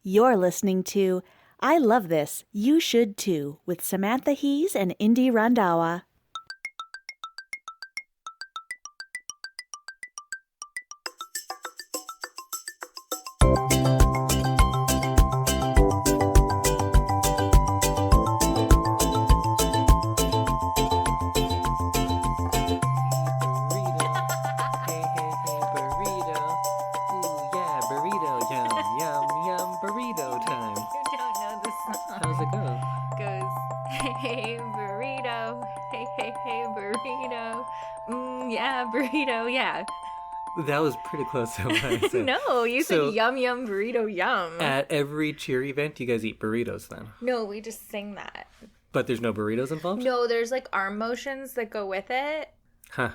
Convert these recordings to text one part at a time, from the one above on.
You're listening to I Love This, You Should Too, with Samantha Hees and Indy Randawa. Burrito, yeah. That was pretty close to what I said. No, you said yum, yum, burrito, yum. At every cheer event, you guys eat burritos then? No, we just sing that. But there's no burritos involved? No, there's like arm motions that go with it. Huh.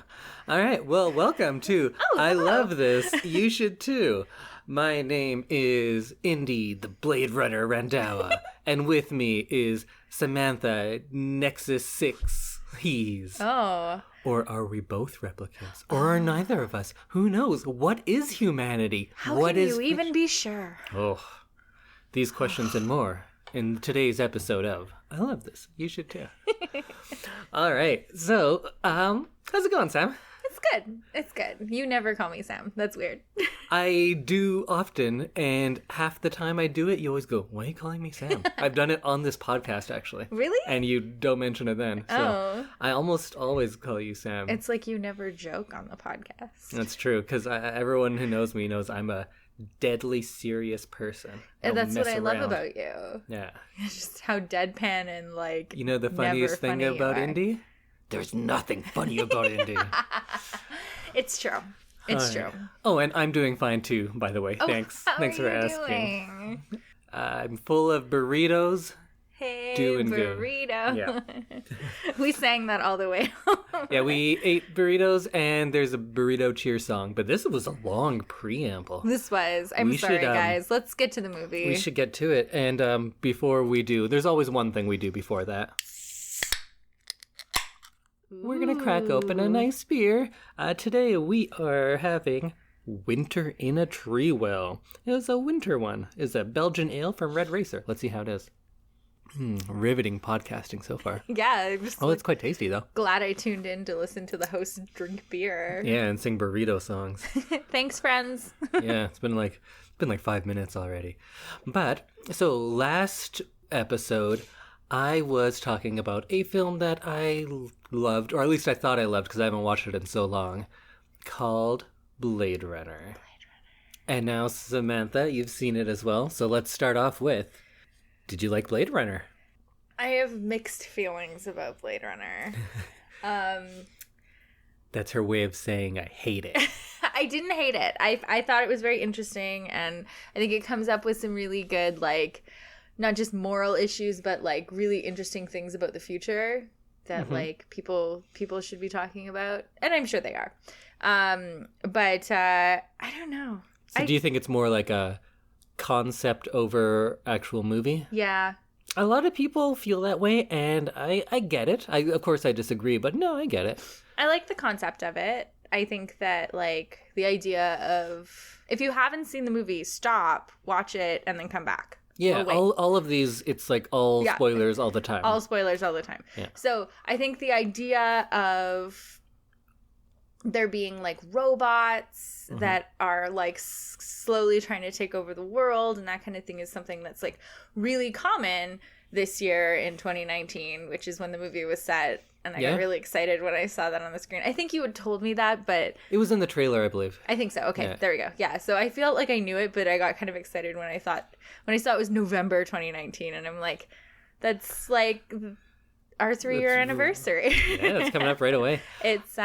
All right, well, welcome to I Love This, You Should Too. My name is Indy, the Blade Runner Randawa. And with me is Samantha, Nexus 6 Hees. Oh. Or are we both replicants? Or are neither of us? Who knows? What is humanity? How can you even be sure? Oh, these questions and more in today's episode of I Love This. You should too. All right. So, how's it going, Sam? It's good. It's good. You never call me Sam. That's weird. I do often, and half the time I do it, you always go, why are you calling me Sam? I've done it on this podcast, actually. Really? And you don't mention it then. So I almost always call you Sam. It's like you never joke on the podcast. That's true, because everyone who knows me knows I'm a deadly serious person. And that's what I love about you. Yeah. It's just how deadpan and like, you know the funniest thing about Indy? There's nothing funny about Indy. It's true. It's true. Oh, and I'm doing fine too, by the way. Thanks. Thanks for asking. Doing? I'm full of burritos. Hey, doing burrito. Good. Yeah. We sang that all the way home. Yeah, we ate burritos, and there's a burrito cheer song, but this was a long preamble. This was. I'm sorry, guys. Let's get to the movie. We should get to it. And before we do, there's always one thing we do before that. We're going to crack open a nice beer. Today we are having Winter in a Tree Well. It was a winter one. It's a Belgian ale from Red Racer. Let's see how it is. Riveting podcasting so far. Yeah. It's quite tasty, though. Glad I tuned in to listen to the host drink beer. Yeah, and sing burrito songs. Thanks, friends. Yeah, it's been like 5 minutes already. But, so last episode, I was talking about a film that I loved, or at least I thought I loved because I haven't watched it in so long, called Blade Runner. And now, Samantha, you've seen it as well. So let's start off with, did you like Blade Runner? I have mixed feelings about Blade Runner. That's her way of saying I hate it. I didn't hate it. I thought it was very interesting, and I think it comes up with some really good, like, not just moral issues, but like really interesting things about the future that like people should be talking about, and I'm sure they are. But I don't know. So do you think it's more like a concept over actual movie? Yeah. A lot of people feel that way, and I get it. Of course I disagree, but no, I get it. I like the concept of it. I think that like the idea of, if you haven't seen the movie, stop, watch it, and then come back. Yeah, all of these, it's like all spoilers all the time. All spoilers all the time. Yeah. So I think the idea of there being like robots that are like slowly trying to take over the world and that kind of thing is something that's like really common this year in 2019, which is when the movie was set. And I got really excited when I saw that on the screen. I think you had told me that, but... It was in the trailer, I believe. I think so. Okay, There we go. Yeah, so I felt like I knew it, but I got kind of excited when I saw it was November 2019, and I'm like, that's like our 3-year anniversary. Yeah, it's coming up right away. It's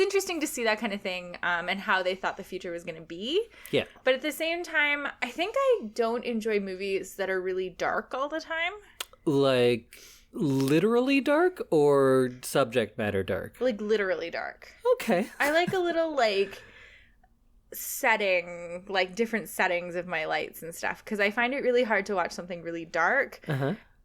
interesting to see that kind of thing, and how they thought the future was going to be. Yeah. But at the same time, I think I don't enjoy movies that are really dark all the time. Like... literally dark or subject matter dark? Like literally dark. Okay. I like a little like setting, like different settings of my lights and stuff, because I find it really hard to watch something really dark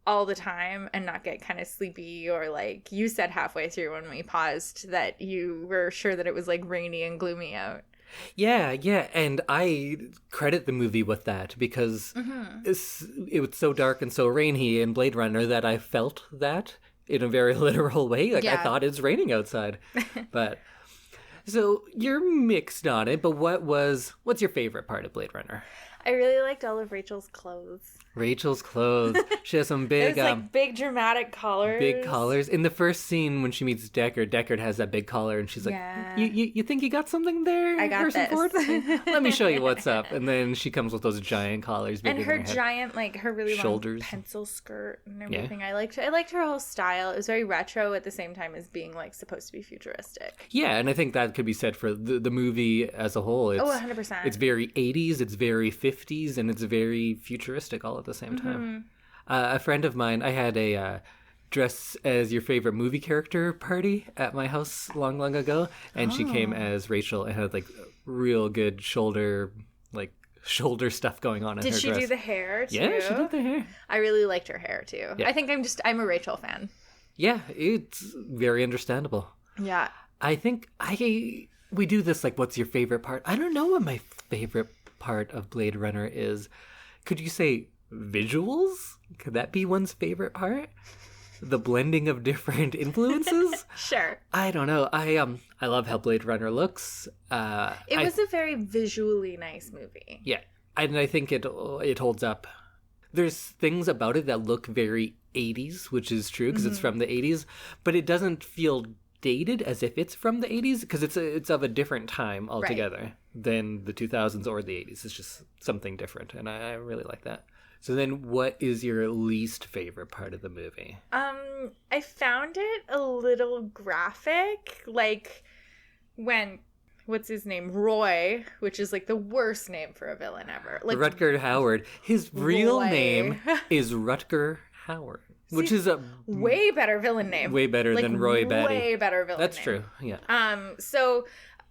all the time and not get kind of sleepy, or like you said halfway through when we paused that you were sure that it was like rainy and gloomy out. Yeah, yeah, and I credit the movie with that because it was so dark and so rainy in Blade Runner that I felt that in a very literal way. Like, I Yeah. thought it's raining outside. But, so you're mixed on it, but what's your favorite part of Blade Runner? I really liked all of Rachel's clothes. Rachel's clothes. She has some It big, was like big dramatic collars. big collars. In the first scene when she meets Deckard has that big collar, and she's like, Yeah. you think you got something there, I got Harrison this. Ford? Let me show you what's up. And then she comes with those giant collars. And bigger her than head. giant, like her really Shoulders. long pencil skirt and everything. I liked her whole style. It was very retro at the same time as being like supposed to be futuristic. Yeah, and I think that could be said for the movie as a whole. It's, 100%. It's very 80s, it's very 50s, and it's very futuristic all at the same time. A friend of mine, I had a dress as your favorite movie character party at my house long, long ago, and she came as Rachel and had like real good shoulder stuff going on in Did her she dress. do the hair too? Yeah, she did the hair. I really liked her hair too. Yeah. I think I'm a Rachel fan. Yeah, it's very understandable. Yeah. I think we do this like, what's your favorite part? I don't know what my favorite part of Blade Runner is. Could you say visuals? Could that be one's favorite part? The blending of different influences? Sure. I don't know. I love how Blade Runner looks. It was a very visually nice movie. Yeah, and I think it holds up. There's things about it that look very 80s, which is true because it's from the 80s, but it doesn't feel dated as if it's from the 80s because it's of a different time altogether than the 2000s or the 80s. It's just something different, and I really like that. So then what is your least favorite part of the movie? I found it a little graphic, like when what's his name? Roy, which is like the worst name for a villain ever. Like Rutger Hauer. His real Roy. name is Rutger Hauer, which is a way better villain name. way better Like, than Roy Batty. Way better villain That's name. true. Yeah. So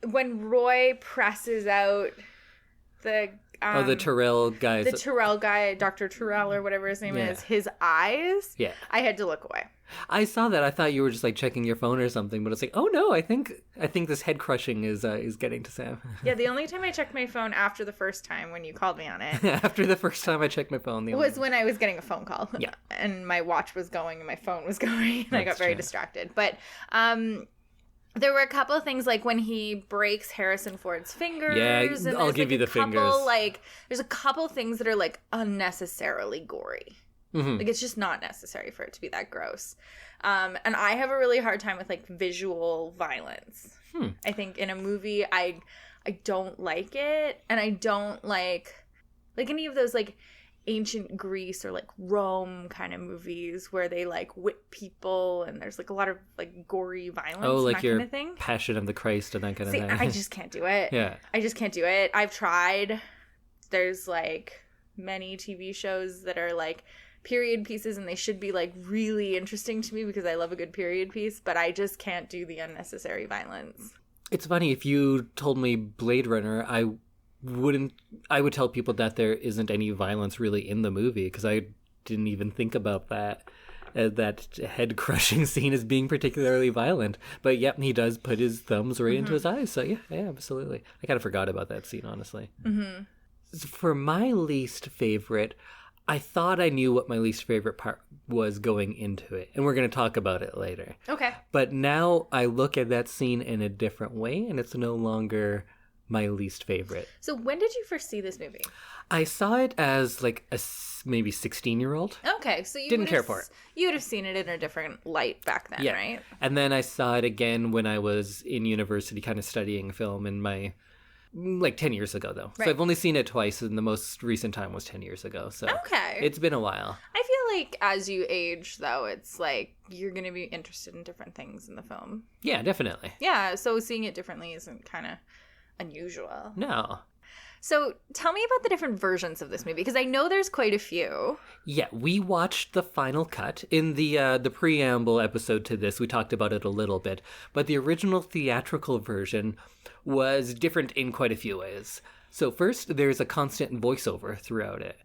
when Roy presses out the the Tyrell guys. the Tyrell guy, Dr. Tyrell or whatever his name Yeah. is, his eyes, Yeah. I had to look away. I saw that. I thought you were just like checking your phone or something, but it's like, oh no, I think this head crushing is getting to Sam. Yeah, the only time I checked my phone after the first time when you called me on it After the first time I checked my phone, was when I was getting a phone call. Yeah. And my watch was going and my phone was going and I got That's very true. distracted. But there were a couple of things like when he breaks Harrison Ford's fingers. Yeah, and I'll there's, give like, you a the couple, fingers. Like there's a couple things that are like unnecessarily gory. Mhm. Like it's just not necessary for it to be that gross. And I have a really hard time with like visual violence. I think in a movie I don't like it, and I don't like any of those like ancient Greece or like Rome kind of movies where they like whip people and there's like a lot of like gory violence Oh, and like that your kind of thing. Passion of the Christ and that kind See, of thing. I just can't do it. Yeah. I just can't do it. I've tried. There's like many TV shows that are like period pieces and they should be like really interesting to me because I love a good period piece, but I just can't do the unnecessary violence. It's funny, if you told me Blade Runner, I would tell people that there isn't any violence really in the movie because I didn't even think about that head crushing scene as being particularly violent. But yep, he does put his thumbs right into his eyes. So yeah, absolutely. I kind of forgot about that scene, honestly. For my least favorite, I thought I knew what my least favorite part was going into it, and we're going to talk about it later. Okay. But now I look at that scene in a different way, and it's no longer my least favorite. So when did you first see this movie? I saw it as like a maybe 16-year-old. Okay, so you Didn't would've care for it. You would have seen it in a different light back then, Yeah. right? And then I saw it again when I was in university kind of studying film in my... like 10 years ago, though. Right. So I've only seen it twice, and the most recent time was 10 years ago. So Okay. it's been a while. I feel like as you age, though, it's like you're going to be interested in different things in the film. Yeah, definitely. Yeah, so seeing it differently isn't kind of unusual. No. So tell me about the different versions of this movie, because I know there's quite a few. Yeah, we watched the final cut. In the preamble episode to this, we talked about it a little bit. But the original theatrical version was different in quite a few ways. So first, there's a constant voiceover throughout it.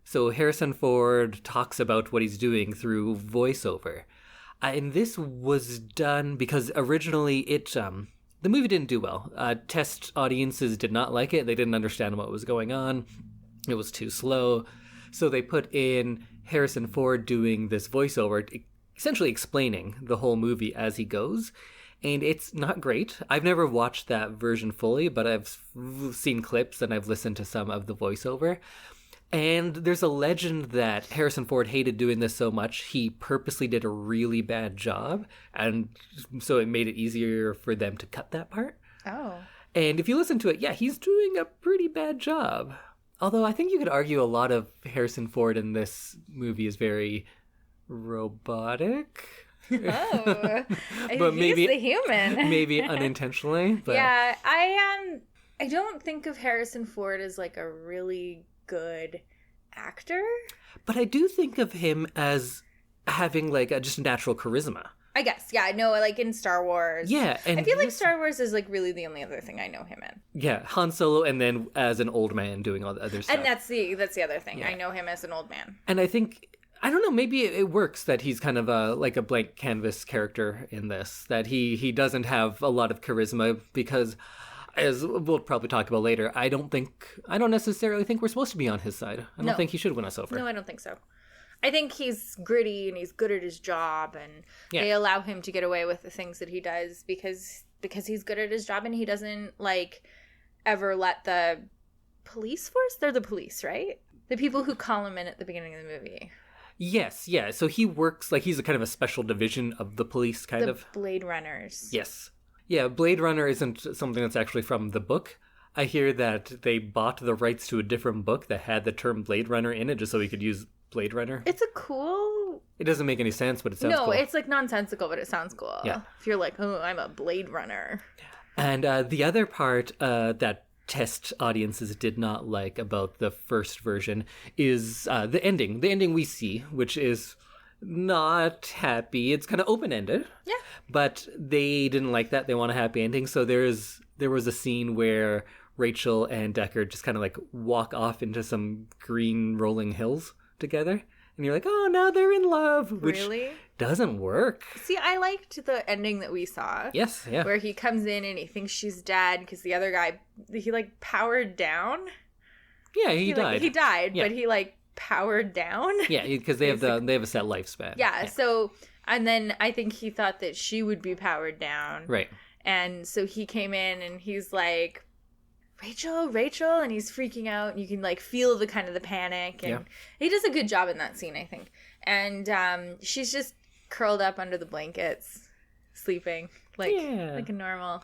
So Harrison Ford talks about what he's doing through voiceover. And this was done because originally the movie didn't do well. Test audiences did not like it. They didn't understand what was going on. It was too slow. So they put in Harrison Ford doing this voiceover, essentially explaining the whole movie as he goes. And it's not great. I've never watched that version fully, but I've seen clips and I've listened to some of the voiceover. And there's a legend that Harrison Ford hated doing this so much, he purposely did a really bad job. And so it made it easier for them to cut that part. Oh. And if you listen to it, yeah, he's doing a pretty bad job. Although I think you could argue a lot of Harrison Ford in this movie is very robotic. Oh, But he's maybe the human. maybe unintentionally. But Yeah, I don't think of Harrison Ford as like a really good actor. But I do think of him as having like just natural charisma. I guess, yeah, no, like in Star Wars. Yeah, and I feel like this- Star Wars is like really the only other thing I know him in. Yeah, Han Solo, and then as an old man doing all the other stuff. And that's the other thing. Yeah. I know him as an old man. And I think, I don't know, maybe it works that he's kind of like a blank canvas character in this, that he doesn't have a lot of charisma because, as we'll probably talk about later, I don't necessarily think we're supposed to be on his side. I don't No. think he should win us over. No, I don't think so. I think he's gritty and he's good at his job, and they allow him to get away with the things that he does because he's good at his job, and he doesn't like ever let the police force. They're the police, right? The people who call him in at the beginning of the movie. Yes, yeah. So he works like he's a kind of a special division of the police, kind The of. Blade Runners. Yes. Yeah, Blade Runner isn't something that's actually from the book. I hear that they bought the rights to a different book that had the term Blade Runner in it just so we could use Blade Runner. It's a cool... It doesn't make any sense, but it sounds No, cool. it's like nonsensical, but it sounds cool. Yeah. If you're like, oh, I'm a Blade Runner. And the other part that test audiences did not like about the first version is the ending. The ending we see, which is not happy. It's kind of open-ended. Yeah. But they didn't like that. They want a happy ending. So there was a scene where Rachel and Deckard just kind of like walk off into some green rolling hills together. And you're like, oh, now they're in love. Which Really? doesn't work. See, I liked the ending that we saw. Yes, yeah. Where he comes in and he thinks she's dead because the other guy, he like powered down. Yeah, he died. He died, Yeah. but he like powered down. Yeah, because they have a set lifespan. Yeah, so, and then I think he thought that she would be powered down. Right. And so he came in and he's like, Rachel, and he's freaking out, and you can like feel the kind of the panic, and he does a good job in that scene, I think. And she's just curled up under the blankets, sleeping like a normal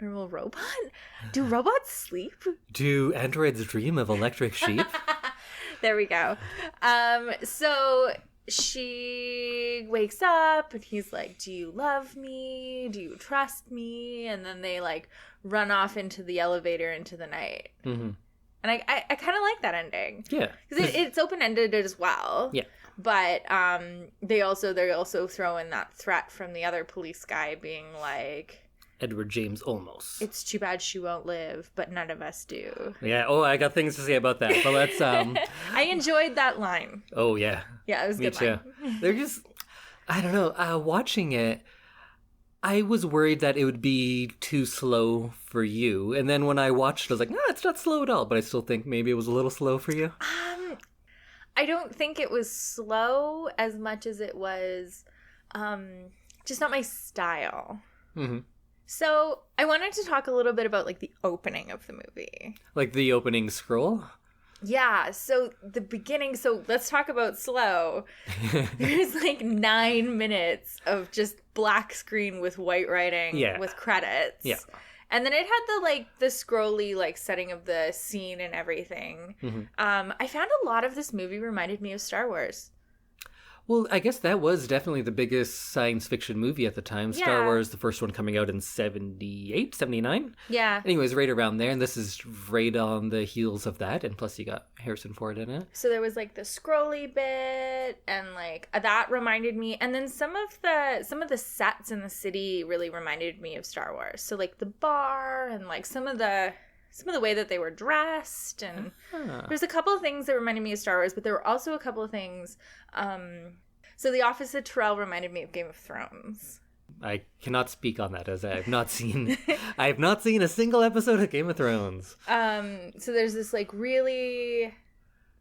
robot. Do robots sleep? Do androids dream of electric sheep? There we go. So she wakes up and he's like, do you love me? Do you trust me? And then they like run off into the elevator into the night. Mm-hmm. And I kind of like that ending. Yeah. Because it's open-ended as well. Yeah. But they also throw in that threat from the other police guy being like, Edward James Olmos. it's too bad she won't live, but none of us do. Yeah. Oh, I got things to say about that. But let's. I enjoyed that line. Oh yeah. Yeah, it was a Me good too. line. They're just. I don't know. Watching it, I was worried that it would be too slow for you, and then when I watched it, I was like, no, it's not slow at all. But I still think maybe it was a little slow for you. I don't think it was slow as much as it was just not my style. Mm-hmm. So I wanted to talk a little bit about like the opening of the movie. Like the opening scroll. Yeah, so the beginning, so let's talk about slow. There's like 9 minutes of just black screen with white writing with credits. Yeah. And then it had the scrolly like setting of the scene and everything. Mm-hmm. I found a lot of this movie reminded me of Star Wars. Well, I guess that was definitely the biggest science fiction movie at the time. Yeah. Star Wars, the first one coming out in 78, 79. Yeah. Anyways, right around there. And this is right on the heels of that. And plus you got Harrison Ford in it. So there was like the scrolly bit and like that reminded me, and then some of the sets in the city really reminded me of Star Wars. So like the bar and like some of the way that they were dressed, and there's a couple of things that reminded me of Star Wars, but there were also a couple of things. So the office at Terrell reminded me of Game of Thrones. I cannot speak on that as I have not seen a single episode of Game of Thrones. So there's this like really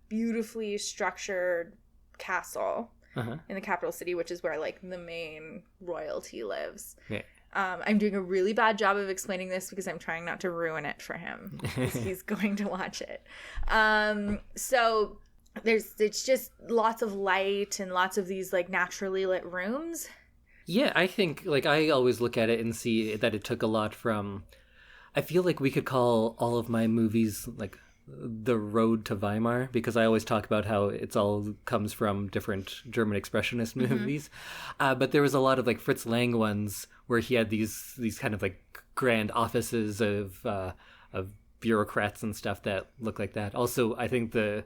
beautifully structured castle in the capital city, which is where like the main royalty lives. Yeah. I'm doing a really bad job of explaining this because I'm trying not to ruin it for him because he's going to watch it. So it's just lots of light and lots of these like naturally lit rooms. Yeah, I think like I always look at it and see that it took a lot from. I feel like we could call all of my movies like the road to Weimar, because I always talk about how it's all comes from different German expressionist movies. But there was a lot of like Fritz Lang ones where he had these kind of like grand offices of bureaucrats and stuff that look like that. Also, I think the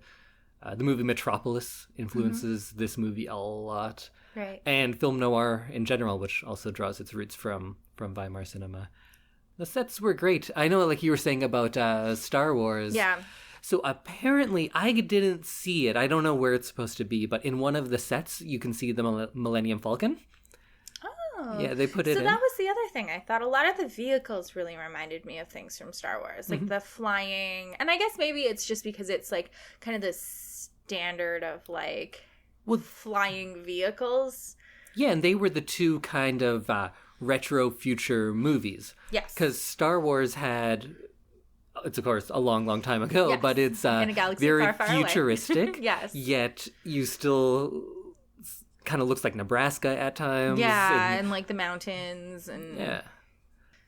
movie Metropolis influences this movie a lot. Right. And film noir in general, which also draws its roots from Weimar cinema. The sets were great. I know, like you were saying about Star Wars. Yeah. So apparently, I didn't see it. I don't know where it's supposed to be, but in one of the sets, you can see the Millennium Falcon. Oh. Yeah, they put it in. So that was the other thing. I thought a lot of the vehicles really reminded me of things from Star Wars, like the flying. And I guess maybe it's just because it's like kind of the standard of like flying vehicles. Yeah, and they were the two kind of retro future movies. Yes. Because Star Wars had, it's of course a long, long time ago, Yes. but it's In a galaxy very far, far away. futuristic. Yes. Yet you still kind of looks like Nebraska at times. Yeah, and like the mountains and Yeah.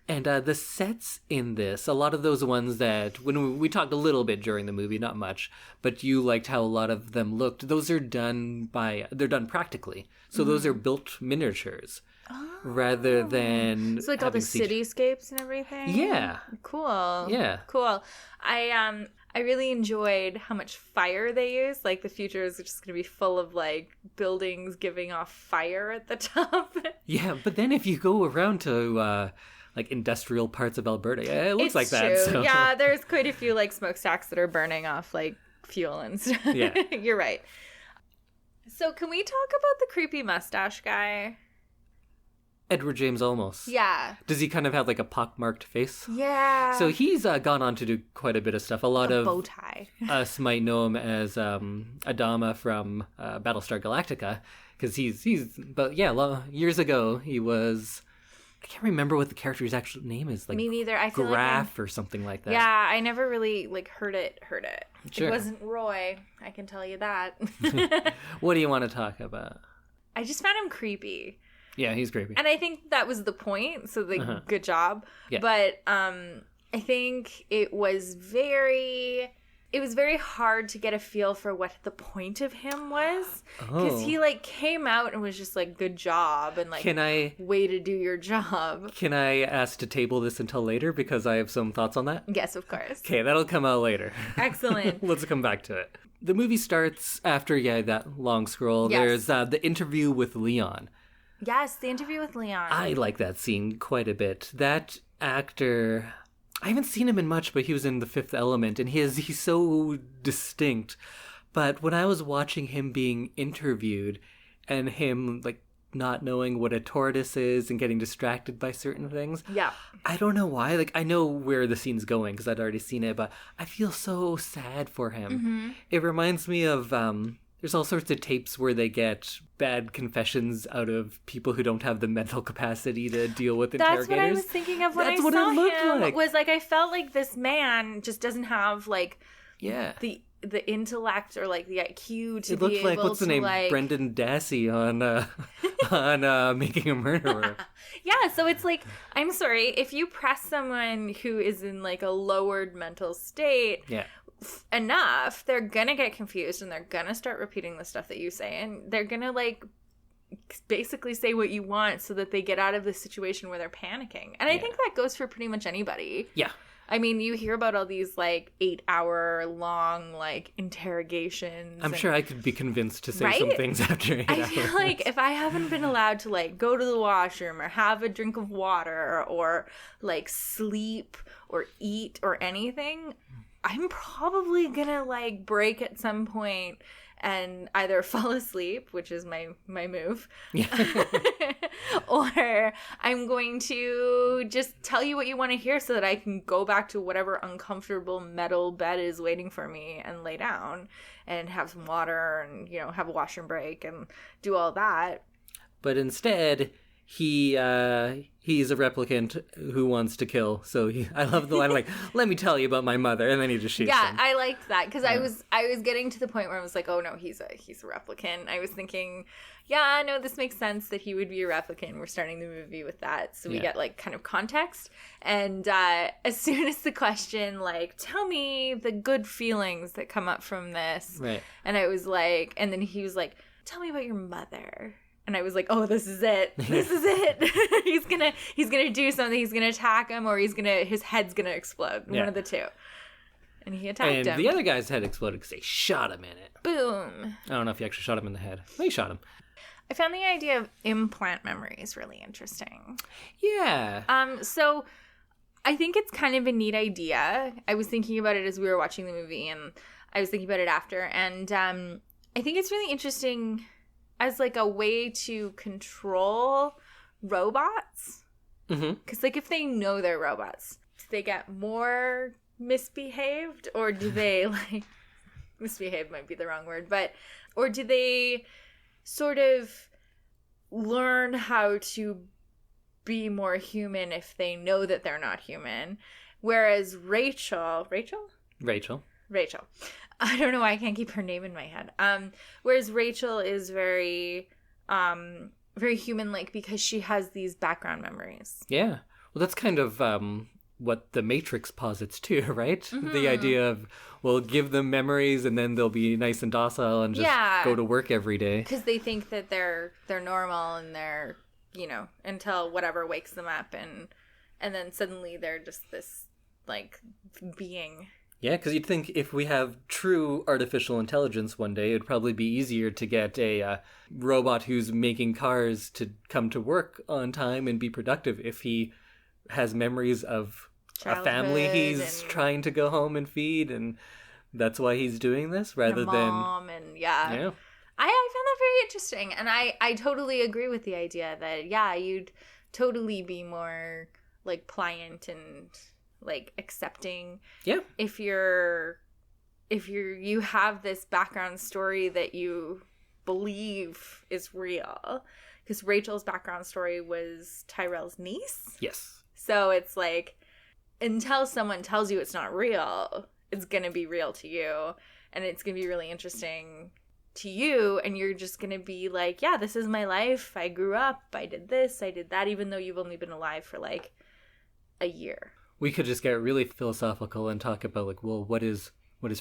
And the sets in this, a lot of those ones that, when we talked a little bit during the movie, not much, but you liked how a lot of them looked, those are they're done practically. So those are built miniatures rather than so like all the having cityscapes and everything. Yeah. Cool. Yeah. Cool. I really enjoyed how much fire they used. Like the future is just going to be full of like buildings giving off fire at the top. Yeah, but then if you go around to like industrial parts of Alberta, yeah, it looks like that. True. So. Yeah, there's quite a few like smokestacks that are burning off like fuel and stuff. Yeah. You're right. So can we talk about the creepy mustache guy? Edward James Olmos. Yeah. Does he kind of have like a pockmarked face? Yeah. So he's gone on to do quite a bit of stuff. A lot of bow tie. us might know him as Adama from Battlestar Galactica, because but yeah, years ago he was. I can't remember what the character's actual name is. Like Me neither. I feel Graf or something like that. Yeah, I never really like heard it. Sure. It wasn't Roy. I can tell you that. What do you want to talk about? I just found him creepy. Yeah, he's creepy. And I think that was the point, so good job. Yeah. But I think it was very hard to get a feel for what the point of him was. Because he like came out and was just like, good job, and like, way to do your job. Can I ask to table this until later, because I have some thoughts on that? Yes, of course. Okay, that'll come out later. Excellent. Let's come back to it. The movie starts after, that long scroll. Yes. There's the interview with Leon. Yes, the interview with Leon. I like that scene quite a bit. That actor, I haven't seen him in much, but he was in The Fifth Element, and he's so distinct. But when I was watching him being interviewed, and him like not knowing what a tortoise is and getting distracted by certain things, yeah, I don't know why. Like, I know where the scene's going because I'd already seen it, but I feel so sad for him. Mm-hmm. It reminds me of there's all sorts of tapes where they get bad confessions out of people who don't have the mental capacity to deal with interrogators. That's what I was thinking of when That's I what saw it looked him. like. Was like, I felt like this man just doesn't have like the intellect or like the IQ to it looked be like, able what's the to name? like Brendan Dassey on Making a Murderer. Yeah, so it's like, I'm sorry, if you press someone who is in like a lowered mental state enough, they're gonna get confused and they're gonna start repeating the stuff that you say, and they're gonna like basically say what you want so that they get out of the situation where they're panicking. And I think that goes for pretty much anybody. Yeah. I mean, you hear about all these like 8-hour long like interrogations. I'm sure I could be convinced to say some things after 8 hours. I feel like if I haven't been allowed to like go to the washroom or have a drink of water or like sleep or eat or anything, I'm probably gonna like break at some point and either fall asleep, which is my move, Yeah. or I'm going to just tell you what you want to hear so that I can go back to whatever uncomfortable metal bed is waiting for me and lay down and have some water and, you know, have a washroom break and do all that. But instead, he's a replicant who wants to kill. So I love the line like, "Let me tell you about my mother," and then he just shoots him. I liked that because I was getting to the point where I was like, oh no, he's a replicant. I was thinking, yeah, no, this makes sense that he would be a replicant. We're starting the movie with that, so we get like kind of context. And as soon as the question like, tell me the good feelings that come up from this, Right. and I was like, and then he was like, tell me about your mother. And I was like, oh, this is it. This is it. he's gonna do something. He's gonna attack him, or his head's gonna explode. Yeah. One of the two. And he attacked him. And the other guy's head exploded because they shot him in it. Boom. I don't know if he actually shot him in the head. They shot him. I found the idea of implant memories really interesting. Yeah. So I think it's kind of a neat idea. I was thinking about it as we were watching the movie, and I was thinking about it after. And I think it's really interesting as like a way to control robots. Because like if they know they're robots, do they get more misbehaved, or do they like misbehaved might be the wrong word, but or do they sort of learn how to be more human if they know that they're not human? Whereas Rachel, I don't know why I can't keep her name in my head. Whereas Rachel is very human-like because she has these background memories. Yeah. Well, that's kind of what the Matrix posits too, right? The idea of, well, give them memories and then they'll be nice and docile and just go to work every day. Because they think that they're normal and they're, you know, until whatever wakes them up, and then suddenly they're just this like being. Yeah, because you'd think if we have true artificial intelligence one day, it'd probably be easier to get a robot who's making cars to come to work on time and be productive if he has memories of a family he's trying to go home and feed, and that's why he's doing this rather than mom and I found that very interesting, and I totally agree with the idea that you'd totally be more like pliant and like accepting if you have this background story that you believe is real, because Rachel's background story was Tyrell's niece. Yes. So it's like, until someone tells you it's not real, it's gonna be real to you, and it's gonna be really interesting to you, and you're just gonna be like, yeah, this is my life, I grew up, I did this, I did that, even though you've only been alive for like a year. We could just get really philosophical and talk about like, well, what is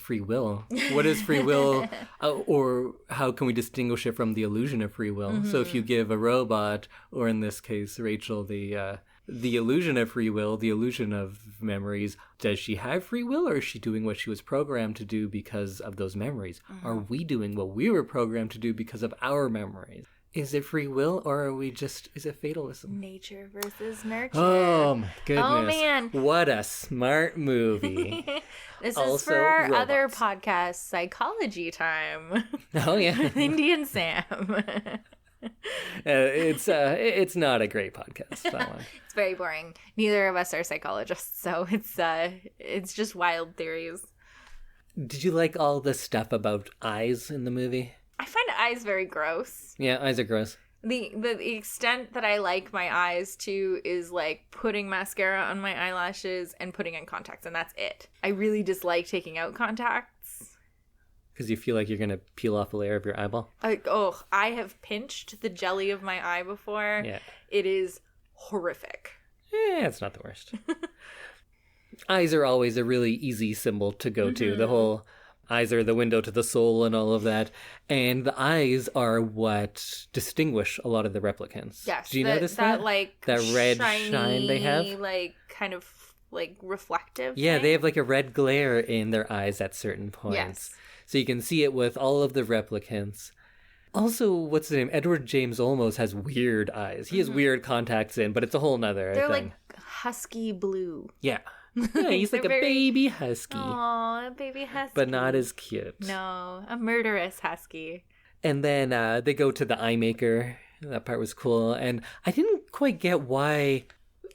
free will? What is free will? Or how can we distinguish it from the illusion of free will? So if you give a robot, or in this case, Rachel, the illusion of free will, the illusion of memories, does she have free will, or is she doing what she was programmed to do because of those memories? Are we doing what we were programmed to do because of our memories? Is it free will, or is it fatalism? Nature versus nurture. Oh, my goodness. Oh, man. What a smart movie. This Also is for our robots. other podcast, Psychology Time. Oh, yeah. With Indy and Sam. It's not a great podcast, that one. It's very boring. Neither of us are psychologists, so it's just wild theories. Did you like all the stuff about eyes in the movie? I find eyes very gross. Yeah, eyes are gross. The extent that I like my eyes to is like putting mascara on my eyelashes and putting in contacts, and that's it. I really dislike taking out contacts. Because you feel like you're going to peel off a layer of your eyeball? I have pinched the jelly of my eye before. Yeah. It is horrific. Yeah, it's not the worst. Eyes are always a really easy symbol to go to. The whole eyes are the window to the soul and all of that. And the eyes are what distinguish a lot of the replicants. Yes. Do you notice that? That red shiny, shine they have? like kind of like reflective Yeah, thing. they have like a red glare in their eyes at certain points. Yes. So you can see it with all of the replicants. Also, what's his name? Edward James Olmos has weird eyes. He has weird contacts in, but it's a whole nother They're thing. like husky blue. Yeah. Yeah, he's like a baby husky. Oh, a baby husky. But not as cute. No, a murderous husky. And then they go to the eye maker. That part was cool. And I didn't quite get why...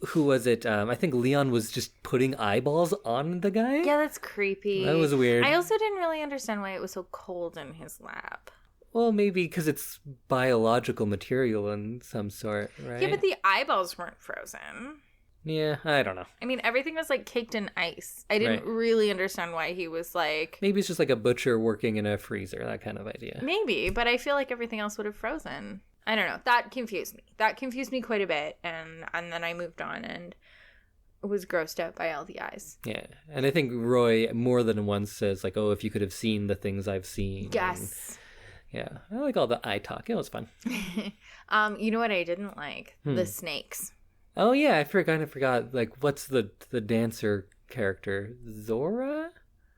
Who was it? I think Leon was just putting eyeballs on the guy. Yeah, that's creepy. That was weird. I also didn't really understand why it was so cold in his lab. Well, maybe because it's biological material in some sort, right? Yeah, but the eyeballs weren't frozen. Yeah, I don't know. I mean, everything was like caked in ice. I didn't really understand why he was like... Maybe it's just like a butcher working in a freezer, that kind of idea. Maybe, but I feel like everything else would have frozen. I don't know. That confused me. That confused me quite a bit. And then I moved on and was grossed out by all the eyes. Yeah. And I think Roy more than once says, like, oh, if you could have seen the things I've seen. Yes. And, yeah. I like all the eye talk. It was fun. You know what I didn't like? The snakes. Oh, yeah. I forgot. Like, what's the dancer character? Zora?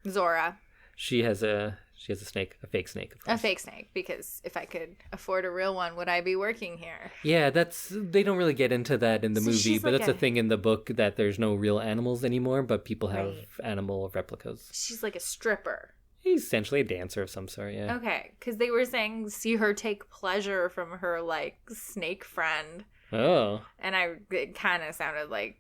Zora. She has a snake, a fake snake. Of course. A fake snake, because if I could afford a real one, would I be working here? Yeah, they don't really get into that in the movie, but like that's a thing in the book that there's no real animals anymore, but people have Right. animal replicas. She's like a stripper. He's essentially a dancer of some sort, yeah. Okay, because they were saying see her take pleasure from her like snake friend, Oh, and it kind of sounded like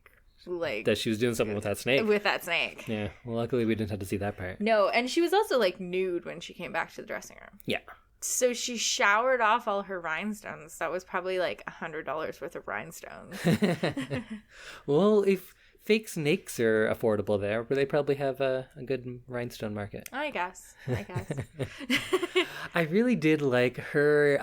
that she was doing something with that snake. with that snake. Yeah, well, luckily we didn't have to see that part. No, and she was also like nude when she came back to the dressing room. Yeah. So she showered off all her rhinestones. That was probably like $100 worth of rhinestones. Well, if fake snakes are affordable there, but they probably have a good rhinestone market. I guess. I really did like her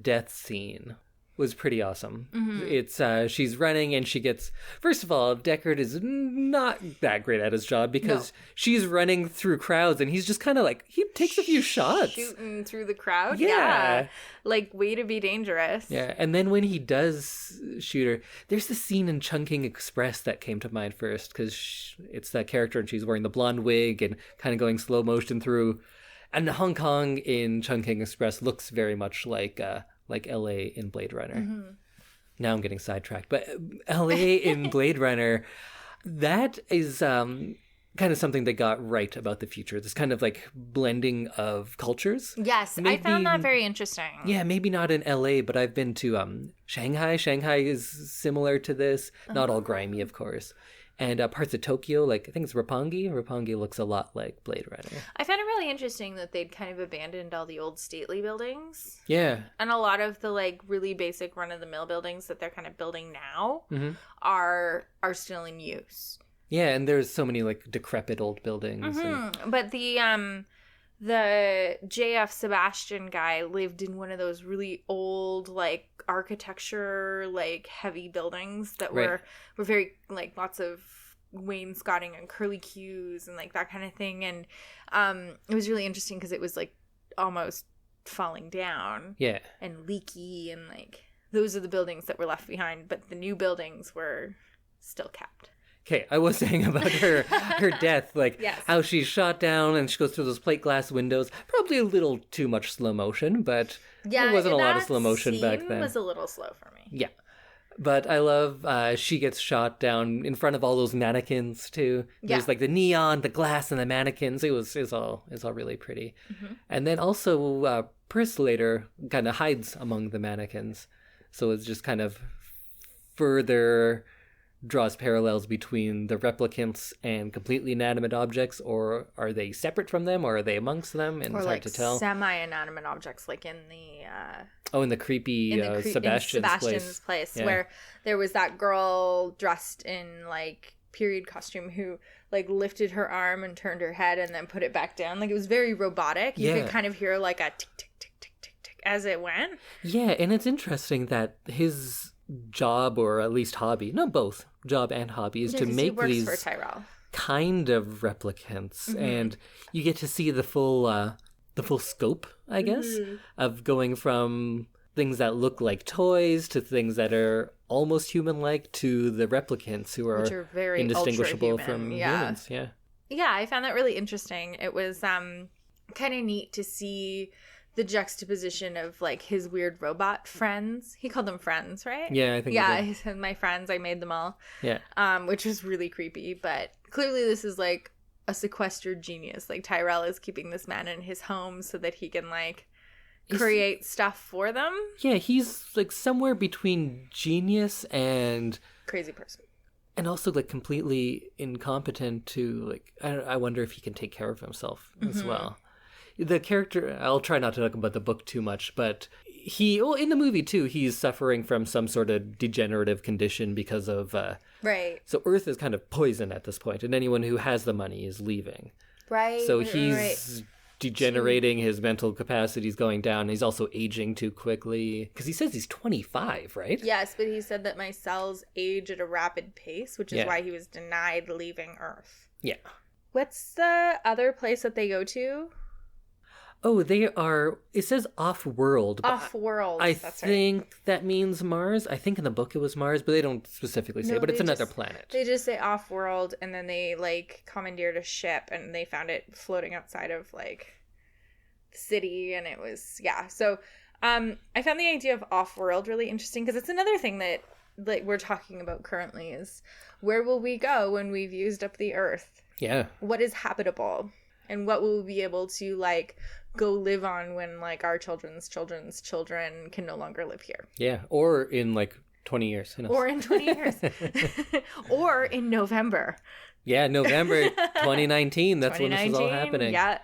death scene. Was pretty awesome. Mm-hmm. It's she's running and she gets, first of all, Deckard is not that great at his job because she's running through crowds and he's just kind of like, he takes a few shots. Shooting through the crowd? Yeah. Like, way to be dangerous. Yeah, and then when he does shoot her, there's the scene in Chungking Express that came to mind first because it's that character and she's wearing the blonde wig and kind of going slow motion through. And Hong Kong in Chungking Express looks very much like LA in Blade Runner. Mm-hmm. Now I'm getting sidetracked, but LA in Blade Runner, that is kind of something they got right about the future. This kind of like blending of cultures. Yes, I found that very interesting. Yeah, maybe not in LA, but I've been to Shanghai. Shanghai is similar to this. Not all grimy, of course. And parts of Tokyo, like I think it's Roppongi. Roppongi looks a lot like Blade Runner. I found it really interesting that they'd kind of abandoned all the old stately buildings. Yeah. And a lot of the like really basic run-of-the-mill buildings that they're kind of building now Mm-hmm. are still in use. Yeah, and there's so many like decrepit old buildings. Mm-hmm. But the JF Sebastian guy lived in one of those really old like architecture like heavy buildings that were very like lots of wainscoting and curlicues and like that kind of thing, and it was really interesting because it was like almost falling down and leaky, and like those are the buildings that were left behind, but the new buildings were still kept. Okay, I was saying about her death, like how she's shot down and she goes through those plate glass windows. Probably a little too much slow motion, but there wasn't a lot of slow motion back then. It was a little slow for me. Yeah, but I love she gets shot down in front of all those mannequins too. There's like the neon, the glass, and the mannequins. It was all really pretty. Mm-hmm. And then also Pris later kind of hides among the mannequins, so it's just kind of further draws parallels between the replicants and completely inanimate objects, or are they separate from them, or are they amongst them? And it's hard to tell. Semi-inanimate objects, like in the in the creepy Sebastian's place, where there was that girl dressed in like period costume who like lifted her arm and turned her head and then put it back down. Like it was very robotic. You could kind of hear like a tick tick tick tick tick tick as it went. Yeah, and it's interesting that his job, or at least hobby, not both job and hobby, is to make these for Tyrell kind of replicants, and you get to see the full scope, I guess, of going from things that look like toys to things that are almost human-like to the replicants who are very indistinguishable from humans. Yeah, I found that really interesting. It was kind of neat to see the juxtaposition of like his weird robot friends. He called them friends, right? Yeah, I think. Yeah, he said, my friends, I made them all. Yeah. Which was really creepy. But clearly this is like a sequestered genius. Like Tyrell is keeping this man in his home so that he can like create stuff for them. Yeah, he's like somewhere between genius and crazy person. And also like completely incompetent to like I wonder if he can take care of himself as well. The character, I'll try not to talk about the book too much, but in the movie too, he's suffering from some sort of degenerative condition because of right. So Earth is kind of poison at this point, and anyone who has the money is leaving. Right. So he's degenerating, his mental capacity's going down. He's also aging too quickly because he says he's 25, right? Yes, but he said that my cells age at a rapid pace, which is why he was denied leaving Earth. Yeah. What's the other place that they go to? Oh, they are, it says off-world. Off-world, I that's think that means Mars. I think in the book it was Mars, but they don't specifically say, but it's another planet. They just say off-world, and then they, like, commandeered a ship, and they found it floating outside of, like, the city, and it was, yeah. So, I found the idea of off-world really interesting, because it's another thing that, like, we're talking about currently is, where will we go when we've used up the Earth? Yeah. What is habitable? And what will we be able to, like, go live on when, like, our children's children can no longer live here? Yeah, or in, like, 20 years. Or in 20 years. Or in November. Yeah, November 2019. That's when this is all happening. Yeah.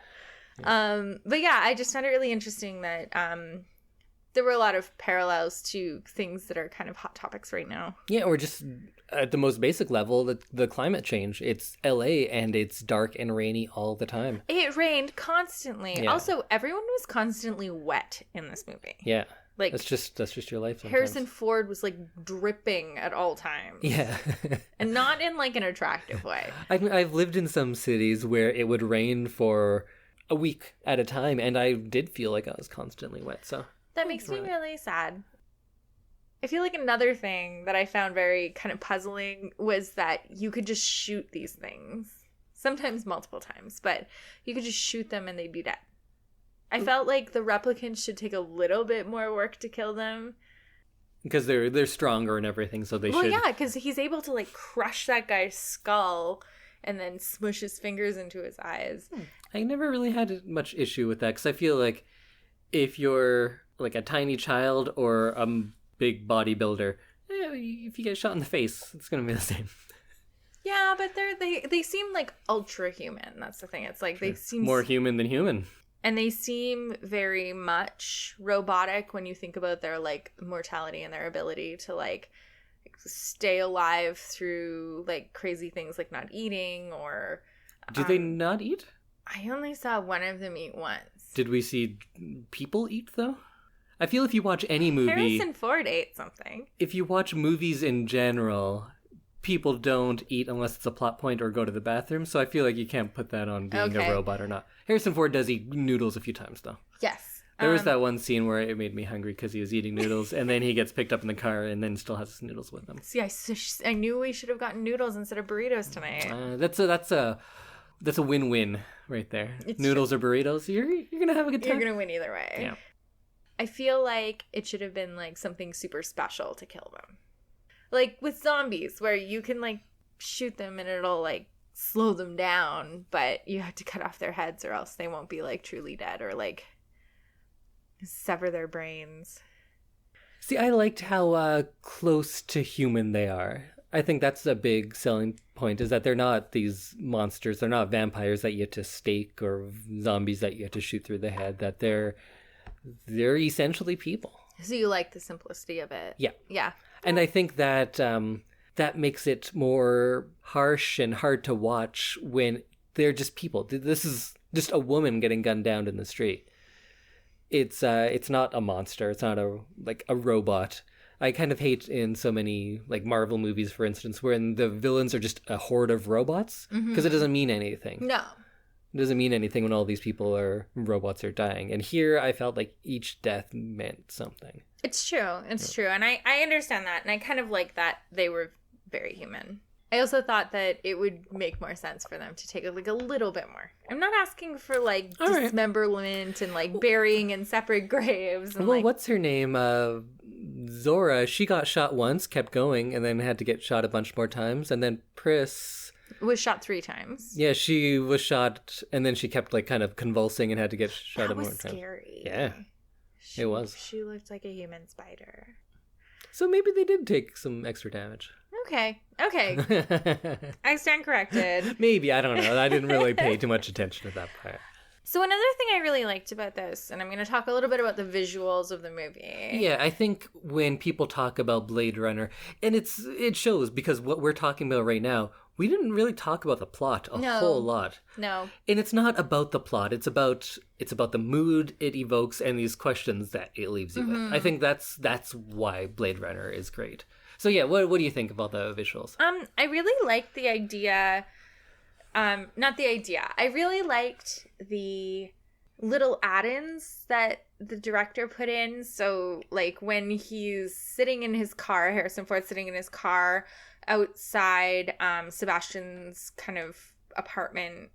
But yeah, I just found it really interesting that there were a lot of parallels to things that are kind of hot topics right now. Yeah, or just at the most basic level, the climate change. It's LA and it's dark and rainy all the time. It rained constantly. Yeah. Also, everyone was constantly wet in this movie. Yeah. Like that's just your life sometimes. Harrison Ford was like dripping at all times. Yeah. And not in like an attractive way. I've lived in some cities where it would rain for a week at a time, and I did feel like I was constantly wet, so that makes me really sad. I feel like another thing that I found very kind of puzzling was that you could just shoot these things. Sometimes multiple times, but you could just shoot them and they'd be dead. I felt like the replicants should take a little bit more work to kill them. Because they're stronger and everything, so they should... Well, yeah, because he's able to, like, crush that guy's skull and then smush his fingers into his eyes. I never really had much issue with that, because I feel like if you're, like, a tiny child or a big bodybuilder, if you get shot in the face, it's going to be the same. Yeah, but they seem, like, ultra-human. That's the thing. It's like they seem... More human than human. And they seem very much robotic when you think about their, like, mortality and their ability to, like, stay alive through, like, crazy things like not eating or... Do they not eat? I only saw one of them eat once. Did we see people eat, though? I feel if you watch any movie... Harrison Ford ate something. If you watch movies in general, people don't eat unless it's a plot point or go to the bathroom, so I feel like you can't put that on being a robot or not. Harrison Ford does eat noodles a few times, though. Yes. There was that one scene where it made me hungry because he was eating noodles, and then he gets picked up in the car and then still has his noodles with him. See, I knew we should have gotten noodles instead of burritos tonight. That's a win-win right there. It's noodles or burritos, you're gonna have a good time. You're gonna win either way. Yeah. I feel like it should have been like something super special to kill them. Like with zombies, where you can like shoot them and it'll like slow them down, but you have to cut off their heads or else they won't be like truly dead, or like sever their brains. See, I liked how close to human they are. I think that's a big selling point, is that they're not these monsters. They're not vampires that you have to stake or zombies that you have to shoot through the head. That they're essentially people. So you like the simplicity of it. Yeah. Yeah. And I think that that makes it more harsh and hard to watch when they're just people. This is just a woman getting gunned down in the street. It's not a monster. It's not a robot. I kind of hate in so many like Marvel movies, for instance, when the villains are just a horde of robots, because it doesn't mean anything. No. It doesn't mean anything when all these robots are dying. And here I felt like each death meant something. It's true. It's true. And I understand that. And I kind of like that they were very human. I also thought that it would make more sense for them to take a little bit more. I'm not asking for like All right. dismemberment and like burying in separate graves. And, Well, like, what's her name? Zora, she got shot once, kept going, and then had to get shot a bunch more times. And then Pris, was shot 3 times. yeah, she was shot, and then she kept like kind of convulsing and had to get shot That a more was times. scary. Yeah, it was. She looked like a human spider. So maybe they did take some extra damage. Okay. I stand corrected. Maybe, I don't know. I didn't really pay too much attention to that part. So another thing I really liked about this, and I'm going to talk a little bit about the visuals of the movie. Yeah, I think when people talk about Blade Runner, and it shows because what we're talking about right now, we didn't really talk about the plot a whole lot. No. And it's not about the plot. It's about the mood it evokes and these questions that it leaves you with. I think that's why Blade Runner is great. So yeah, what do you think about the visuals? I really liked the idea. Not the idea. I really liked the little add-ins that the director put in. So, like, when he's sitting in his car, Harrison Ford sitting in his car outside Sebastian's kind of apartment,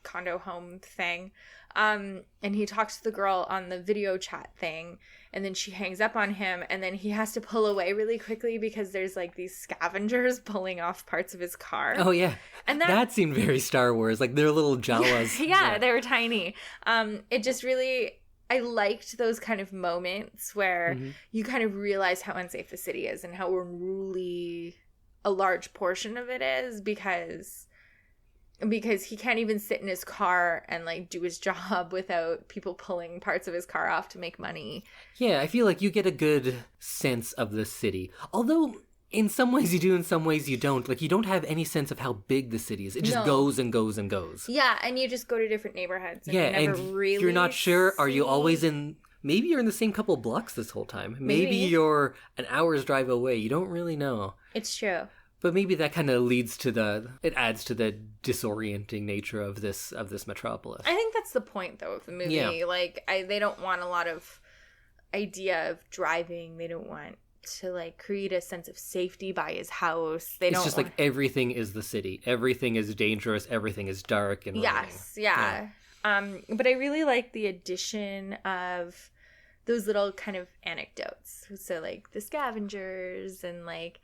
condo home thing. And he talks to the girl on the video chat thing, and then she hangs up on him, and then he has to pull away really quickly because there's like these scavengers pulling off parts of his car. Oh yeah, And that seemed very Star Wars. Like they're little Jawas. Yeah, they were tiny. It just really, I liked those kind of moments where you kind of realize how unsafe the city is and how unruly a large portion of it is because he can't even sit in his car and like do his job without people pulling parts of his car off to make money. Yeah, I feel like you get a good sense of the city. Although in some ways you do, in some ways you don't. Like you don't have any sense of how big the city is. It just goes and goes and goes. Yeah, and you just go to different neighborhoods. And Yeah, you never and really you're not sure. Are you see- always in? Maybe you're in the same couple blocks this whole time. Maybe you're an hour's drive away. You don't really know. It's true. But maybe that kind of it adds to the disorienting nature of this metropolis. I think that's the point, though, of the movie. Yeah. Like, they don't want a lot of idea of driving. They don't want to, like, create a sense of safety by his house. It's just like everything is the city. Everything is dangerous. Everything is dark and Yes, raining. yeah. But I really like the addition of those little kind of anecdotes. So, like, the scavengers and, like,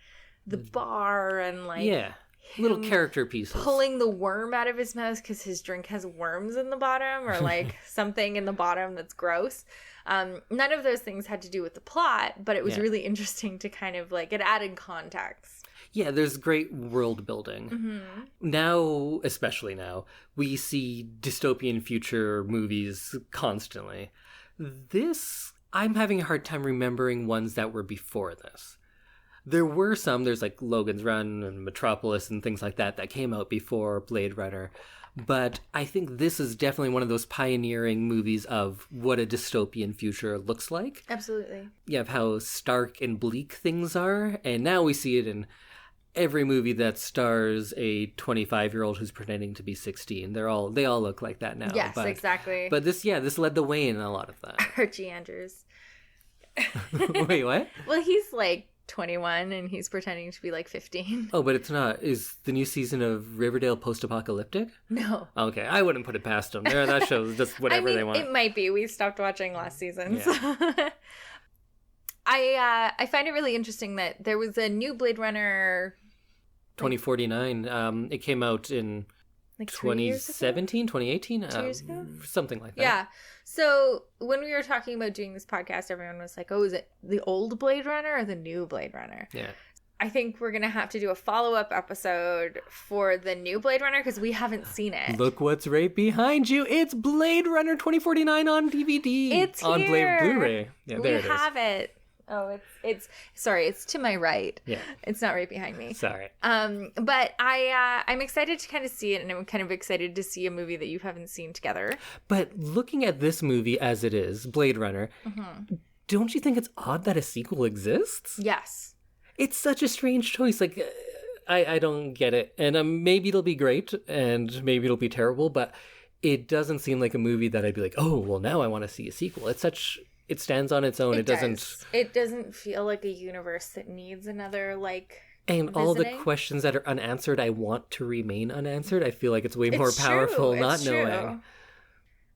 the bar and, like... Yeah. Little him character pieces. pulling the worm out of his mouth because his drink has worms in the bottom or like something in the bottom that's gross. None of those things had to do with the plot, but it was really interesting to kind of like, it added context. Yeah, there's great world building. Now, especially now, we see dystopian future movies constantly. I'm having a hard time remembering ones that were before this. There were some, there's like Logan's Run and Metropolis and things like that came out before Blade Runner. But I think this is definitely one of those pioneering movies of what a dystopian future looks like. Absolutely. Yeah, of how stark and bleak things are. And now we see it in every movie that stars a 25-year-old who's pretending to be 16. They all look like that now. Yes, exactly. But this led the way in a lot of that. Archie Andrews. Wait, what? Well, he's like 21 and he's pretending to be like 15. Oh, but it's not. Is the new season of Riverdale post-apocalyptic? No. Okay, I wouldn't put it past them. That show's just whatever they want. It might be. We stopped watching last season. Yeah. So. I find it really interesting that there was a new Blade Runner 2049. It came out in like 2017, 2018? 2 years ago? Something like that. Yeah. So when we were talking about doing this podcast, everyone was like, oh, is it the old Blade Runner or the new Blade Runner? Yeah. I think we're going to have to do a follow-up episode for the new Blade Runner because we haven't seen it. Look what's right behind you. It's Blade Runner 2049 on DVD. It's on here. Blu-ray. Yeah, there we it is. have it. Oh, it's sorry, it's to my right. Yeah. It's not right behind me. Sorry. But I'm excited to kind of see it, and I'm kind of excited to see a movie that you haven't seen together. But looking at this movie as it is, Blade Runner, don't you think it's odd that a sequel exists? Yes. It's such a strange choice. Like, I don't get it. And maybe it'll be great, and maybe it'll be terrible, but it doesn't seem like a movie that I'd be like, oh, well, now I want to see a sequel. It stands on its own. It doesn't It doesn't feel like a universe that needs another like And all the visiting. questions that are unanswered, I want to remain unanswered. I feel like it's way more It's powerful true. not It's knowing. true.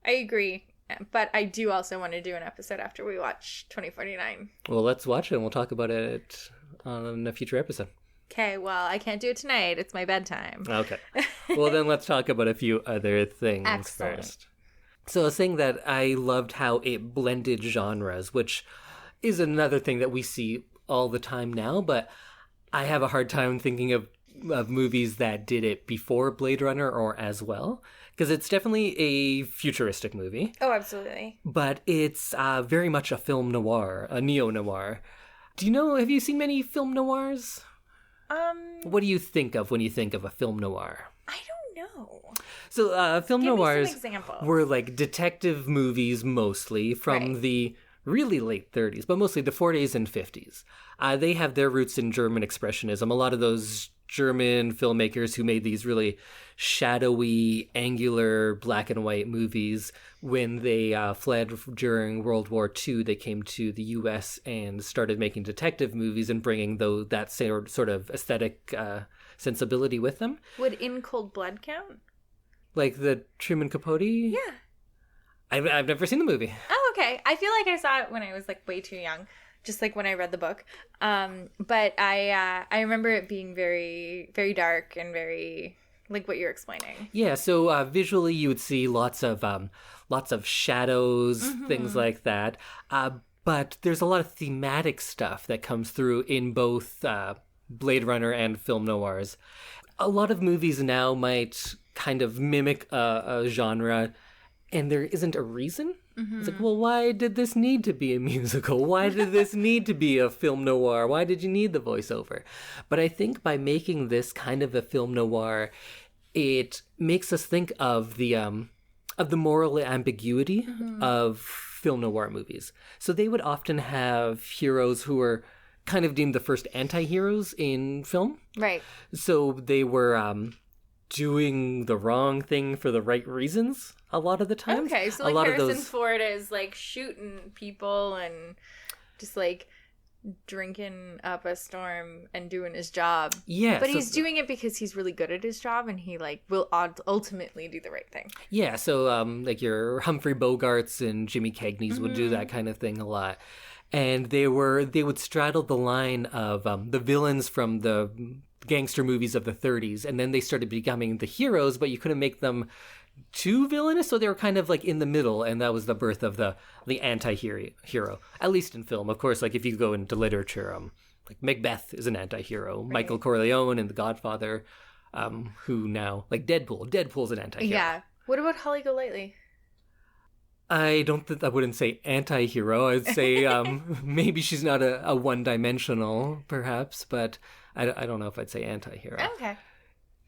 I agree. But I do also want to do an episode after we watch 2049. Well, let's watch it and we'll talk about it on a future episode. Okay, well, I can't do it tonight. It's my bedtime. Okay. Well, then let's talk about a few other things Excellent. first. So I was saying that I loved how it blended genres, which is another thing that we see all the time now, but I have a hard time thinking of movies that did it before Blade Runner or as well, because it's definitely a futuristic movie, Oh, absolutely. but it's very much a film noir, a neo-noir. Have you seen many film noirs? What do you think of when you think of a film noir? I don't know. So, film Give me noirs some examples. were like detective movies mostly from Right. the really late 30s, but mostly the 40s and 50s. They have their roots in German Expressionism. A lot of those German filmmakers who made these really shadowy, angular, black and white movies. When they fled during World War II, they came to the U.S. and started making detective movies and bringing that sort of aesthetic sensibility with them. Would In Cold Blood count? Like the Truman Capote? Yeah. I've never seen the movie. Oh, okay. I feel like I saw it when I was like way too young, just like when I read the book. But I remember it being very, very dark and very like what you're explaining. Yeah, so visually you would see lots of shadows, things like that. But there's a lot of thematic stuff that comes through in both Blade Runner and film noirs. A lot of movies now might kind of mimic a genre, and there isn't a reason. It's like, well, why did this need to be a musical? Why did this need to be a film noir? Why did you need the voiceover? But I think by making this kind of a film noir, it makes us think of the moral ambiguity of film noir movies. So they would often have heroes who were kind of deemed the first anti-heroes in film. Right. So they were doing the wrong thing for the right reasons a lot of the time. Okay, so a like lot Harrison of those... Ford is like shooting people and just like drinking up a storm and doing his job. Yeah, But so- he's doing it because he's really good at his job and he like will ultimately do the right thing. Yeah, so like your Humphrey Bogarts and Jimmy Cagney's would do that kind of thing a lot. And they would straddle the line of the villains from the gangster movies of the 30s, and then they started becoming the heroes, but you couldn't make them too villainous, so they were kind of like in the middle, and that was the birth of the anti-hero, at least in film. Of course, like if you go into literature, like Macbeth is an anti-hero, Right. Michael Corleone in The Godfather, who now, like Deadpool's an anti-hero. Yeah. What about Holly Golightly? I wouldn't say anti-hero. I'd say maybe she's not a one-dimensional, perhaps, but I don't know if I'd say anti-hero. Okay.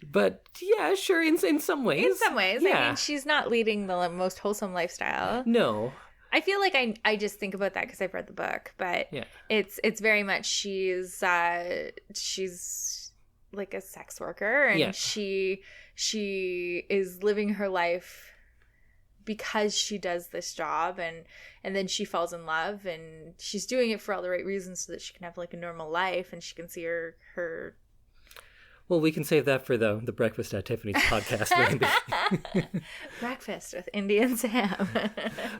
But yeah, sure, in some ways. In some ways. Yeah. I mean, she's not leading the most wholesome lifestyle. No. I feel like I just think about that because I've read the book, but Yeah. it's very much she's like a sex worker and Yeah. she is living her life because she does this job and then she falls in love and she's doing it for all the right reasons so that she can have like a normal life and she can see her Well, we can save that for the Breakfast at Tiffany's podcast, maybe. breakfast with Indy and Sam.